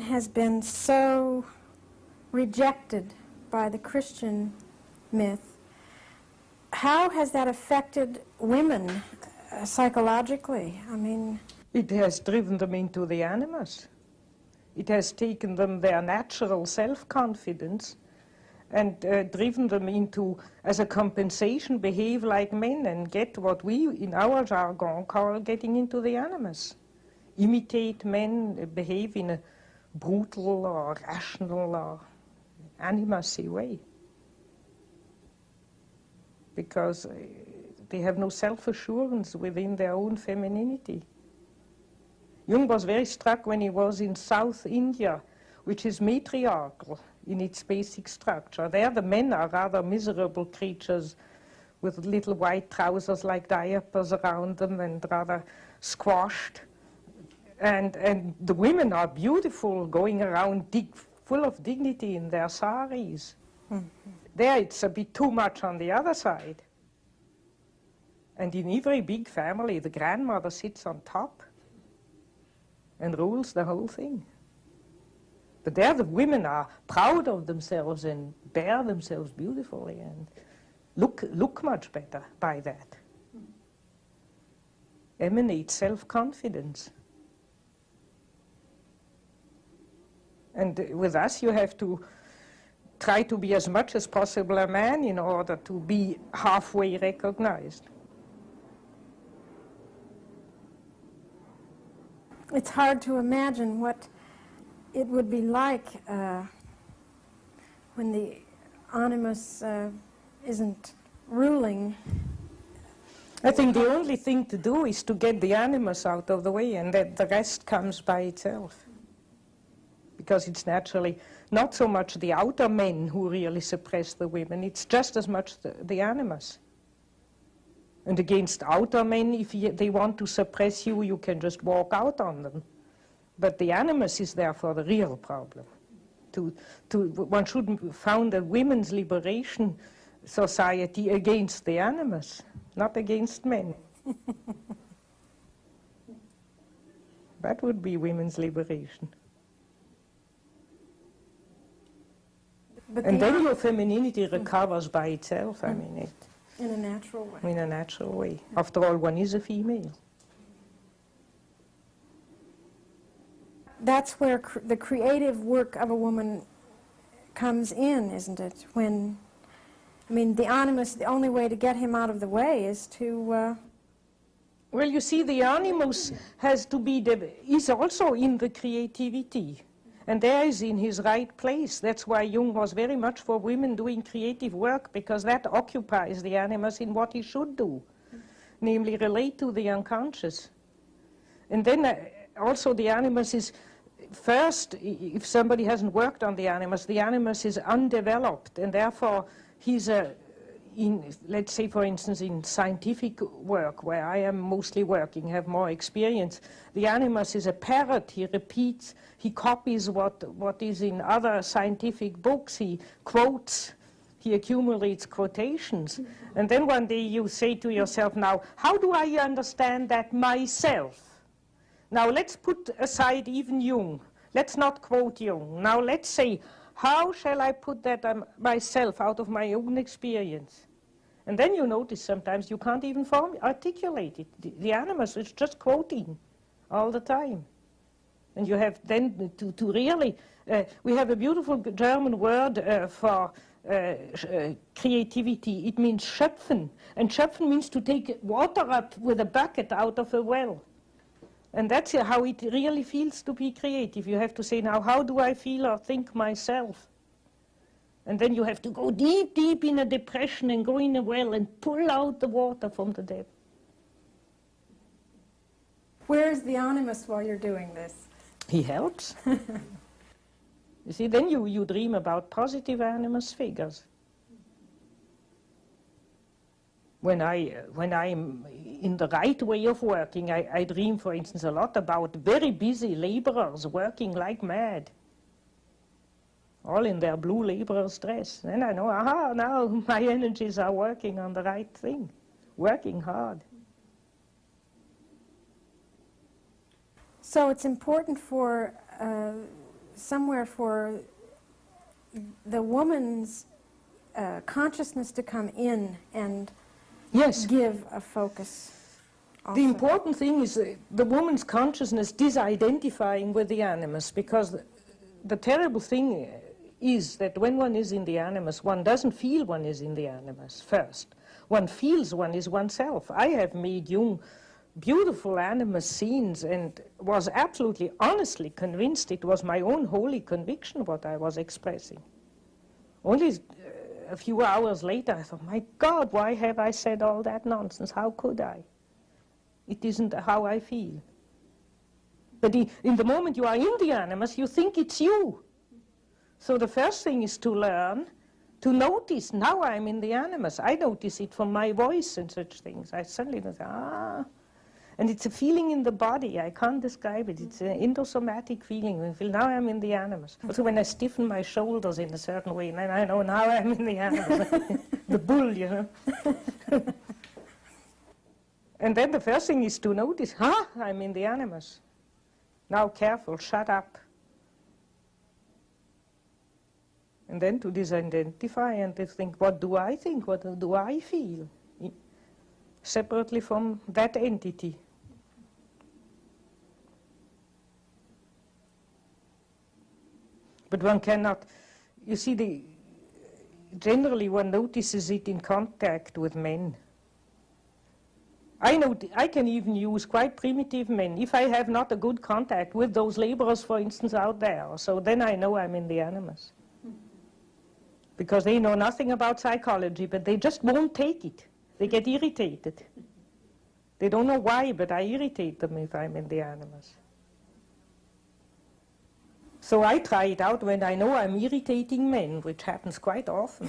has been so rejected by the Christian myth, how has that affected women psychologically? I mean, it has driven them into the animus. It has taken them their natural self-confidence and driven them into, as a compensation, behave like men and get what we, in our jargon, call getting into the animus. Imitate men, behave in a brutal or rational or animusy way. Because they have no self-assurance within their own femininity. Jung was very struck when he was in South India, which is matriarchal in its basic structure. There the men are rather miserable creatures with little white trousers like diapers around them and rather squashed. And the women are beautiful, going around full of dignity in their saris. Mm-hmm. There it's a bit too much on the other side. And in every big family, the grandmother sits on top and rules the whole thing. But there the women are proud of themselves and bear themselves beautifully and look much better by that. Emanate self-confidence. And with us you have to try to be as much as possible a man in order to be halfway recognized. It's hard to imagine what it would be like when the animus isn't ruling. I think the only thing to do is to get the animus out of the way, and that the rest comes by itself. Because it's naturally not so much the outer men who really suppress the women, it's just as much the animus. And against outer men, if they want to suppress you, you can just walk out on them. But the animus is therefore the real problem. One should found a women's liberation society against the animus, not against men. That would be women's liberation. And then your femininity recovers by itself, I mean, in a natural way. In a natural way. After all, one is a female. That's where the creative work of a woman comes in, isn't it? When, I mean, the animus, the only way to get him out of the way is to... Well, you see, the animus has to be, is also in the creativity. And there is in his right place. That's why Jung was very much for women doing creative work, because that occupies the animus in what he should do, namely relate to the unconscious. And then also the animus is, first, if somebody hasn't worked on the animus is undeveloped, and therefore he's let's say, for instance, in scientific work, where I am mostly working, have more experience, the animus is a parrot. He repeats, he copies what is in other scientific books, he quotes, he accumulates quotations. And then one day you say to yourself, now, how do I understand that myself? Now, let's put aside even Jung. Let's not quote Jung. Now, let's say, how shall I put that myself out of my own experience? And then you notice sometimes you can't even articulate it. The animus is just quoting all the time. And you have then to really, we have a beautiful German word for creativity. It means schöpfen. And schöpfen means to take water up with a bucket out of a well. And that's how it really feels to be creative. You have to say, now, how do I feel or think myself? And then you have to go deep, deep in a depression and go in a well and pull out the water from the depth. Where is the animus while you're doing this? He helps. You see, then you dream about positive animus figures. When I'm in the right way of working, I dream, for instance, a lot about very busy laborers working like mad. All in their blue laborer's dress. Then I know, aha, now my energies are working on the right thing, working hard. So it's important for somewhere for the woman's consciousness to come in and Yes. give a focus. Also. The important thing is the woman's consciousness disidentifying with the animus, because the terrible thing is that when one is in the animus, one doesn't feel one is in the animus first. One feels one is oneself. I have made Jung beautiful animus scenes and was absolutely honestly convinced it was my own holy conviction what I was expressing. Only a few hours later I thought, my God, why have I said all that nonsense? How could I? It isn't how I feel. But in the moment you are in the animus, you think it's you. So the first thing is to learn to notice, now I'm in the animus. I notice it from my voice and such things. I suddenly say, ah. And it's a feeling in the body. I can't describe it. It's an endosomatic feeling. I feel, now I'm in the animus. Also when I stiffen my shoulders in a certain way, then I know now I'm in the animus. The bull, you know. And then the first thing is to notice, I'm in the animus. Now careful, shut up. And then to disidentify and to think, what do I think? What do I feel? Separately from that entity. But one cannot, you see, generally one notices it in contact with men. I can even use quite primitive men. If I have not a good contact with those laborers, for instance, out there, so then I know I'm in the animus. Because they know nothing about psychology, but they just won't take it. They get irritated. They don't know why, but I irritate them if I'm in the animus. So I try it out when I know I'm irritating men, which happens quite often.